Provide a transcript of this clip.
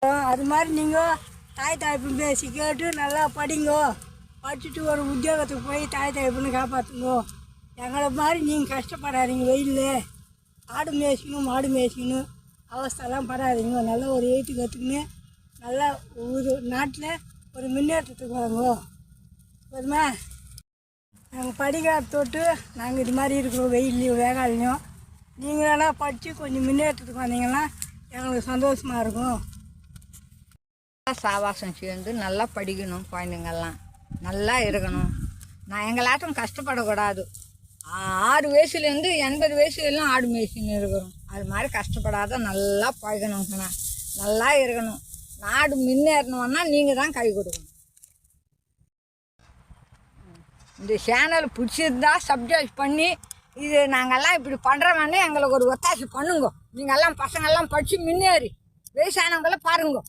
அது மாதிரி நீங்கள் தாய் தாய்ப்பு பேசி கேட்டு நல்லா படிங்கோ. படிச்சுட்டு ஒரு உத்தியோகத்துக்கு போய் தாய் தாய்ப்புன்னு காப்பாற்றுங்கோ. எங்களை மாதிரி நீங்கள் கஷ்டப்படாதீங்க. வெயிலில் ஆடு மேய்ச்சிக்கணும் மாடு மேய்ச்சிக்கணும் அவஸ்தெல்லாம் படாதீங்க. நல்லா ஒரு எழுத்து கற்றுக்குன்னு நல்லா ஒரு நாட்டில் ஒரு முன்னேற்றத்துக்கு வாங்கோ. போதுமா? நாங்கள் படிக்காத தொட்டு நாங்கள் இது மாதிரி இருக்கிறோம் வெயில்லையும் வேகாலையும். நீங்களெல்லாம் படித்து கொஞ்சம் முன்னேற்றத்துக்கு வந்தீங்கன்னா எங்களுக்கு சந்தோஷமாக இருக்கும். சாவாசம் சேர்ந்து நல்லா படிக்கணும். குழந்தைங்கள்லாம் நல்லா இருக்கணும். நான் எங்களாட்டும் கஷ்டப்படக்கூடாது. 6 வயசுலேருந்து 80 வயசுலாம் ஆடு மேய்ச்சின்னு இருக்கிறோம். அது மாதிரி கஷ்டப்படாத நல்லா பழகணுங்கண்ணா. நல்லா இருக்கணும். நாடு முன்னேறணுன்னா நீங்கள் தான் கை கொடுக்கணும். இந்த சேனல் பிடிச்சிருந்தா சப்ஸ்கிரைப் பண்ணி இது நாங்கள்லாம் இப்படி பண்ணுறோம்னு எங்களுக்கு ஒரு ஒத்தாசை பண்ணுங்க. நீங்கள்லாம் பசங்கள்லாம் படித்து முன்னேறி வயசானவங்கள பாருங்க.